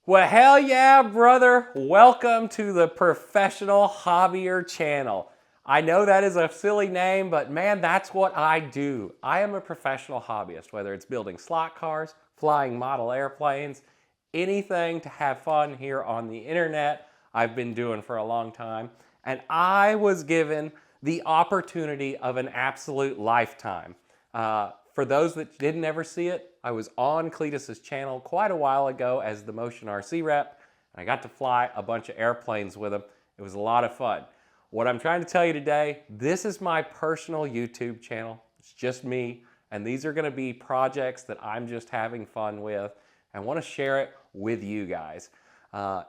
Well, hell yeah, brother. Welcome to the Professional Hobbyer channel. I know that is a silly name, but man, that's what I do. I am a professional hobbyist, whether it's building slot cars, flying model airplanes, anything to have fun here on the internet, I've been doing for a long time. And I was given the opportunity of an absolute lifetime. For those that didn't ever see it, I was on Cletus's channel quite a while ago as the Motion RC rep, and I got to fly a bunch of airplanes with him. It was a lot of fun. What I'm trying to tell you today, this is my personal YouTube channel. It's just me, and these are gonna be projects that I'm just having fun with and wanna share it with you guys.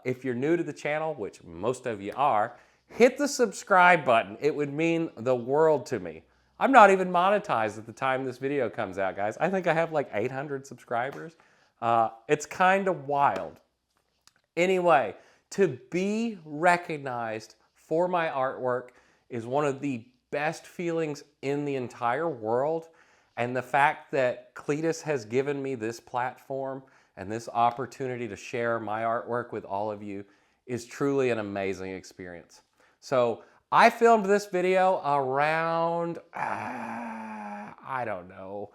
If you're new to the channel, which most of you are, hit the subscribe button. It would mean the world to me. I'm not even monetized at the time this video comes out, guys. I think I have like 800 subscribers. It's kind of wild. Anyway, to be recognized for my artwork is one of the best feelings in the entire world. And the fact that Cletus has given me this platform and this opportunity to share my artwork with all of you is truly an amazing experience. So I filmed this video around, I don't know,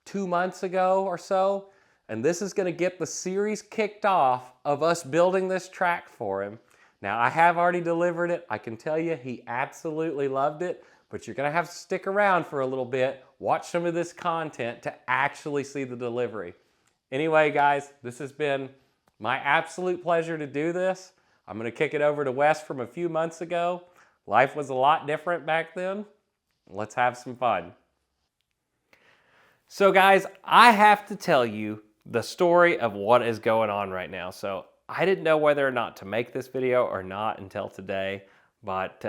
2 months ago or so. And this is gonna get the series kicked off of us building this track for him. Now I have already delivered it. I can tell you he absolutely loved it, but you're gonna have to stick around for a little bit, watch some of this content to actually see the delivery. Anyway, guys, this has been my absolute pleasure to do this. I'm gonna kick it over to Wes from a few months ago. Life was a lot different back then. Let's have some fun. So guys, I have to tell you the story of what is going on right now. So I didn't know whether or not to make this video or not until today, but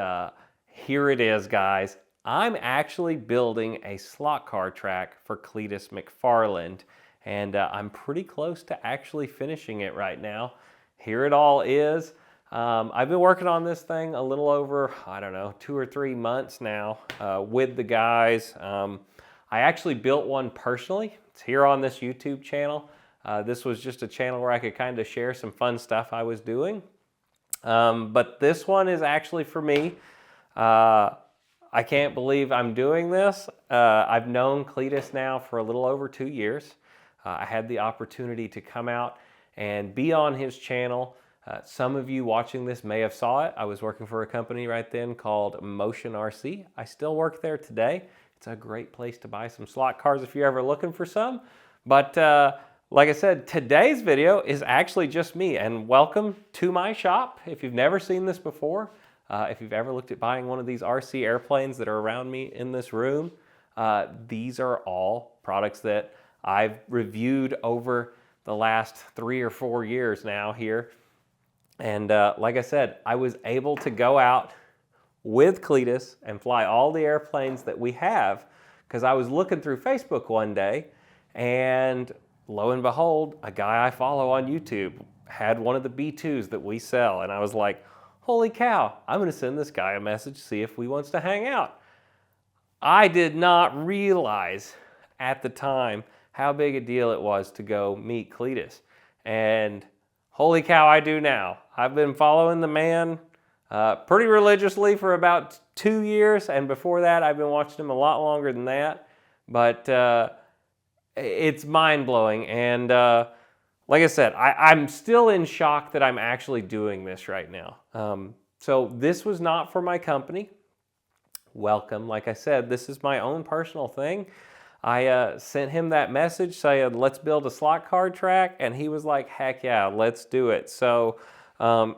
here it is, guys. I'm actually building a slot car track for Cletus McFarland, and I'm pretty close to actually finishing it right now. Here it all is. I've been working on this thing a little over, I don't know, 2 or 3 months now with the guys. I actually built one personally. It's here on this YouTube channel. This was just a channel where I could kind of share some fun stuff I was doing. But this one is actually for me. I can't believe I'm doing this. I've known Cletus now for a little over 2 years. I had the opportunity to come out and be on his channel. Some of you watching this may have saw it. I was working for a company right then called Motion RC. I still work there today. It's a great place to buy some slot cars if you're ever looking for some. But like I said, today's video is actually just me, and welcome to my shop. If you've never seen this before, if you've ever looked at buying one of these RC airplanes that are around me in this room, these are all products that I've reviewed over the last 3 or 4 years now here. And like I said, I was able to go out with Cletus and fly all the airplanes that we have, because I was looking through Facebook one day, and lo and behold, a guy I follow on YouTube had one of the B2s that we sell, and I was like, holy cow, I'm gonna send this guy a message, see if he wants to hang out. I did not realize at the time how big a deal it was to go meet Cletus. And holy cow, I do now. I've been following the man pretty religiously for about 2 years, and before that I've been watching him a lot longer than that. But it's mind-blowing, and like I said, I'm still in shock that I'm actually doing this right now. So this was not for my company. Welcome. Like I said, this is my own personal thing. I sent him that message saying, let's build a slot car track, and he was like, heck yeah, let's do it. So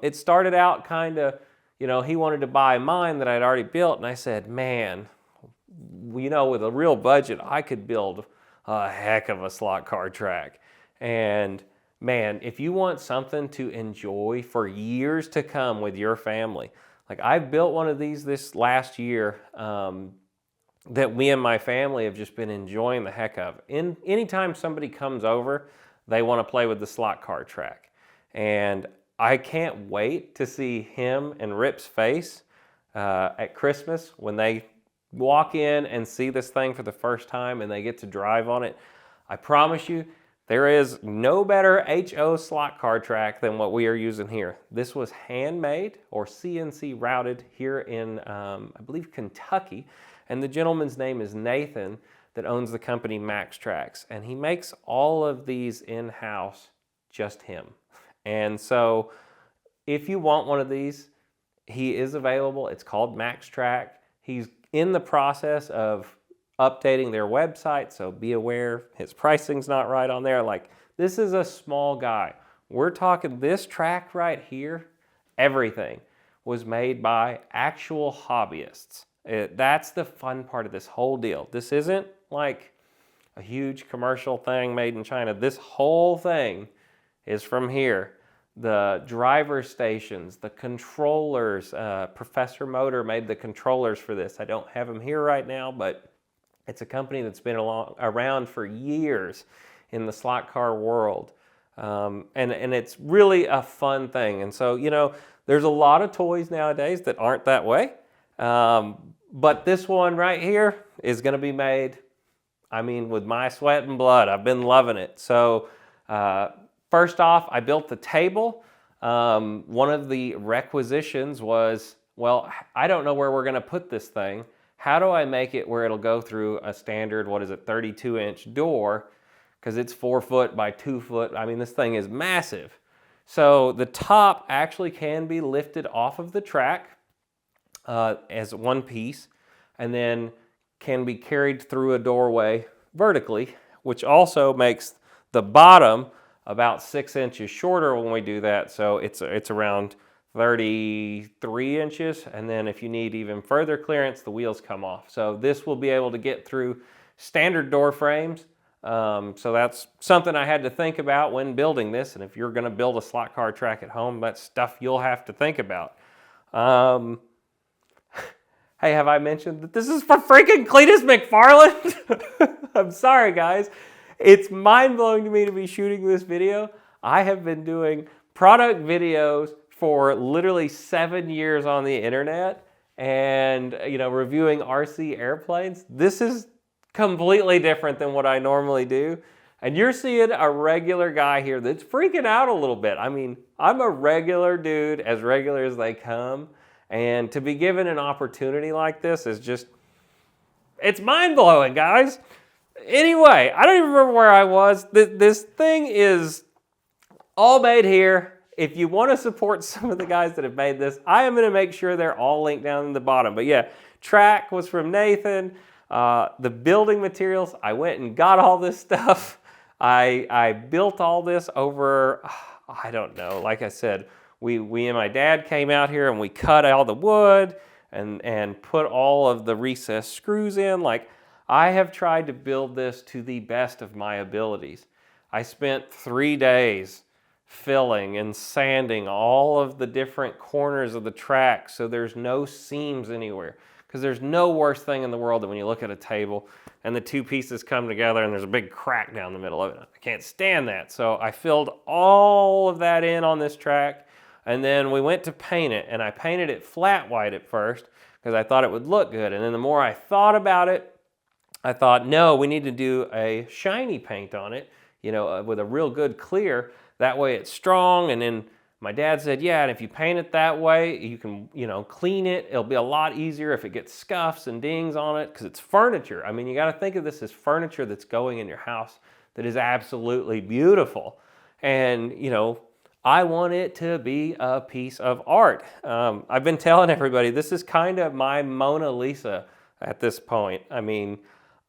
it started out kind of, you know, he wanted to buy mine that I'd already built, and I said, man, you know, with a real budget, I could build a heck of a slot car track. And man, if you want something to enjoy for years to come with your family, like I built one of these this last year, that me and my family have just been enjoying the heck of. Anytime somebody comes over, they want to play with the slot car track. And I can't wait to see him and Rip's face at Christmas when they walk in and see this thing for the first time and they get to drive on it. I promise you, There is no better HO slot car track than what we are using here. This was handmade or CNC routed here in, I believe, Kentucky. And the gentleman's name is Nathan that owns the company MaxTrax. And he makes all of these in-house, just him. And so if you want one of these, he is available. It's called MaxTrax. He's in the process of updating their website, so be aware his pricing's not right on there. Like, this is a small guy. We're talking this track right here, everything was made by actual hobbyists. That's the fun part of this whole deal. This isn't like a huge commercial thing made in China. This whole thing is from here. The driver stations, the controllers, Professor Motor made the controllers for this. I don't have them here right now, but it's a company that's been around for years in the slot car world. And it's really a fun thing. And so, you know, there's a lot of toys nowadays that aren't that way. But this one right here is going to be made, I mean, with my sweat and blood. I've been loving it. So first off, I built the table. One of the requisitions was, well, I don't know where we're going to put this thing. How do I make it where it'll go through a standard, 32-inch door? Because it's 4 foot by 2 foot. I mean, this thing is massive. So the top actually can be lifted off of the track as one piece, and then can be carried through a doorway vertically, which also makes the bottom about 6 inches shorter when we do that. So it's around 33 inches, and then if you need even further clearance, the wheels come off. So this will be able to get through standard door frames. So that's something I had to think about when building this, and if you're going to build a slot car track at home, that's stuff you'll have to think about. Hey, have I mentioned that this is for freaking Cletus McFarland? I'm sorry, guys. It's mind-blowing to me to be shooting this video. I have been doing product videos for literally 7 years on the internet, and you know, reviewing RC airplanes. This is completely different than what I normally do. And you're seeing a regular guy here that's freaking out a little bit. I mean, I'm a regular dude, as regular as they come. And to be given an opportunity like this is just, it's mind-blowing, guys. Anyway, I don't even remember where I was. This thing is all made here. If you want to support some of the guys that have made this, I am going to make sure they're all linked down in the bottom. But yeah, track was from Nathan. The building materials, I went and got all this stuff. I built all this over, I don't know, like I said, we and my dad came out here and we cut all the wood and put all of the recessed screws in. Like, I have tried to build this to the best of my abilities. I spent 3 days filling and sanding all of the different corners of the track so there's no seams anywhere. Because there's no worse thing in the world than when you look at a table and the two pieces come together and there's a big crack down the middle of it. I can't stand that. So I filled all of that in on this track, and then we went to paint it, and I painted it flat white at first because I thought it would look good. And then the more I thought about it, I thought, no, we need to do a shiny paint on it, you know, with a real good clear. That way it's strong. And then my dad said, yeah, and if you paint it that way, you can, you know, clean it. It'll be a lot easier if it gets scuffs and dings on it, because it's furniture. I mean, you got to think of this as furniture that's going in your house that is absolutely beautiful. And, you know, I want it to be a piece of art. I've been telling everybody, this is kind of my Mona Lisa at this point. I mean,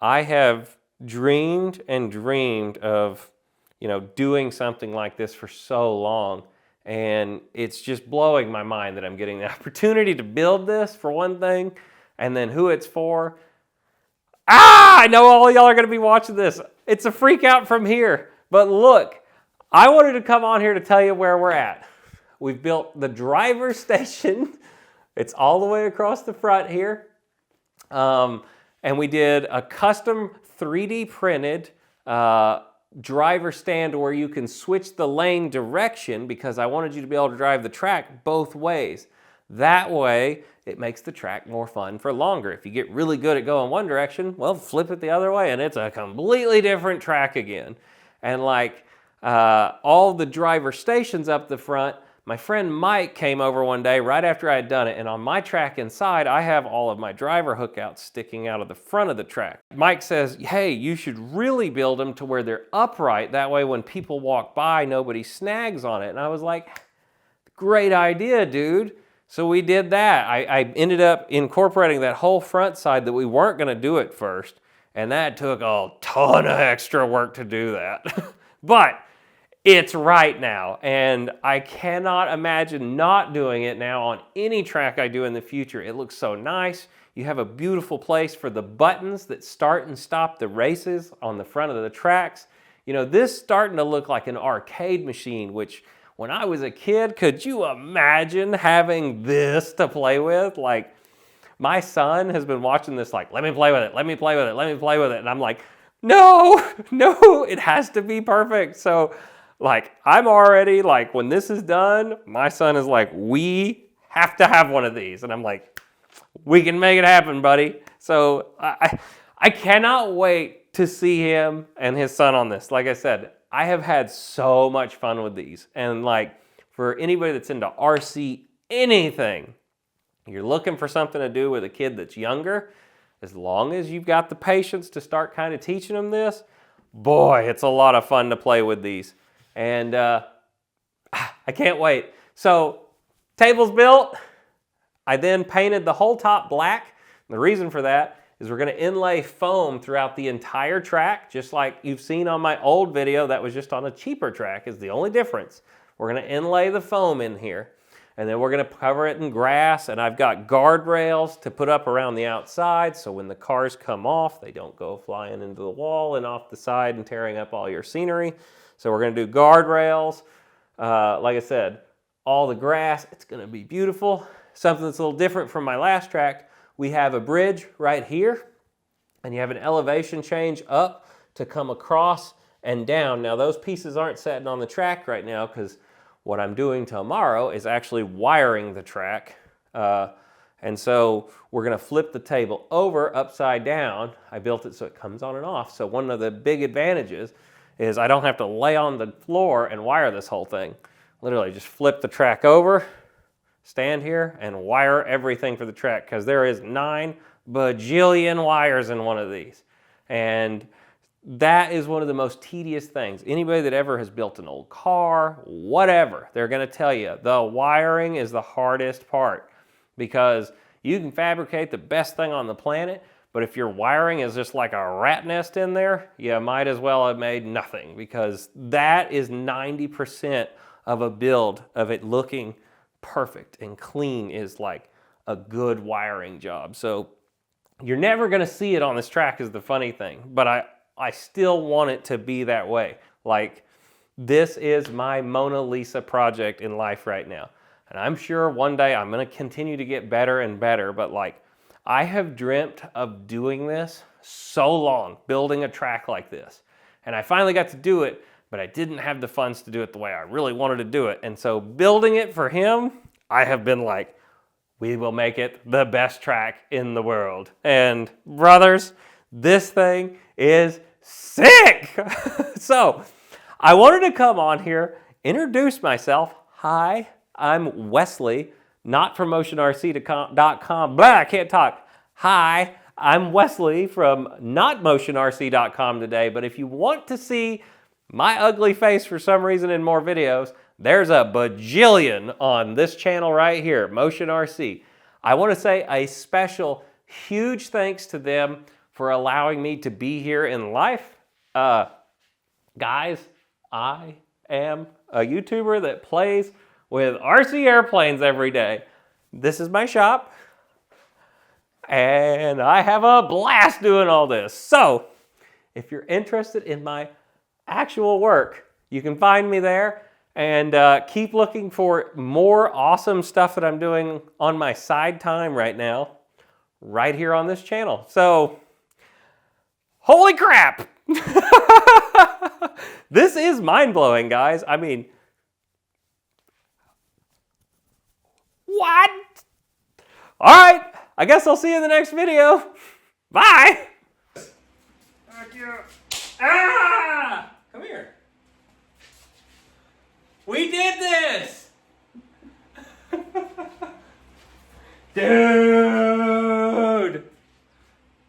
I have dreamed and dreamed of, you know, doing something like this for so long. And it's just blowing my mind that I'm getting the opportunity to build this, for one thing, and then who it's for. I know all y'all are going to be watching this. It's a freak out from here. But look, I wanted to come on here to tell you where we're at. We've built the driver station. It's all the way across the front here. And we did a custom 3D printed driver stand where you can switch the lane direction, because I wanted you to be able to drive the track both ways. That way, it makes the track more fun for longer. If you get really good at going one direction, well, flip it the other way and it's a completely different track again. And like all the driver stations up the front, my friend Mike came over one day right after I had done it, and on my track inside, I have all of my driver hookouts sticking out of the front of the track. Mike says, hey, you should really build them to where they're upright. That way when people walk by, nobody snags on it. And I was like, great idea, dude. So we did that. I ended up incorporating that whole front side that we weren't gonna do at first, and that took a ton of extra work to do that. But it's right now, and I cannot imagine not doing it now on any track I do in the future. It looks so nice. You have a beautiful place for the buttons that start and stop the races on the front of the tracks. You know, this is starting to look like an arcade machine, which when I was a kid, could you imagine having this to play with? Like, my son has been watching this like, let me play with it, let me play with it, let me play with it. And I'm like, no, it has to be perfect. So like, I'm already like, when this is done, my son is like, we have to have one of these. And I'm like, we can make it happen, buddy. So I cannot wait to see him and his son on this. Like I said, I have had so much fun with these. And like, for anybody that's into RC anything, you're looking for something to do with a kid that's younger, as long as you've got the patience to start kind of teaching them this, boy, it's a lot of fun to play with these. And I can't wait. So, table's built. I then painted the whole top black. The reason for that is we're gonna inlay foam throughout the entire track, just like you've seen on my old video that was just on a cheaper track is the only difference. We're gonna inlay the foam in here, and then we're gonna cover it in grass, and I've got guardrails to put up around the outside so when the cars come off, they don't go flying into the wall and off the side and tearing up all your scenery. So we're gonna do guardrails. Like I said, all the grass, it's gonna be beautiful. Something that's a little different from my last track, we have a bridge right here, and you have an elevation change up to come across and down. Now those pieces aren't sitting on the track right now because what I'm doing tomorrow is actually wiring the track. And so we're gonna flip the table over upside down. I built it so it comes on and off. So one of the big advantages is I don't have to lay on the floor and wire this whole thing. Literally just flip the track over, stand here, and wire everything for the track because there is 9 bajillion wires in one of these. And that is one of the most tedious things. Anybody that ever has built an old car, whatever, they're gonna tell you the wiring is the hardest part because you can fabricate the best thing on the planet, but if your wiring is just like a rat nest in there, you might as well have made nothing because that is 90% of a build of it looking perfect and clean is like a good wiring job. So you're never gonna see it on this track is the funny thing, but I still want it to be that way. Like, this is my Mona Lisa project in life right now. And I'm sure one day I'm gonna continue to get better and better, but like, I have dreamt of doing this so long, building a track like this. And I finally got to do it, but I didn't have the funds to do it the way I really wanted to do it. And so building it for him, I have been like, we will make it the best track in the world. And brothers, this thing is sick. So I wanted to come on here, introduce myself. Hi, I'm Wesley, not from motionrc.com. Blah, I can't talk. Hi, I'm Wesley from notmotionrc.com today, but if you want to see my ugly face for some reason in more videos, there's a bajillion on this channel right here, Motion RC. I want to say a special, huge thanks to them for allowing me to be here in life. Guys, I am a YouTuber that plays with RC airplanes every day. This is my shop, and I have a blast doing all this. So, if you're interested in my actual work, you can find me there, and keep looking for more awesome stuff that I'm doing on my side time right now, right here on this channel. So, holy crap! This is mind-blowing, guys. I mean, what? All right, I guess I'll see you in the next video. Bye. Thank you. Ah! Come here. We did this! Dude!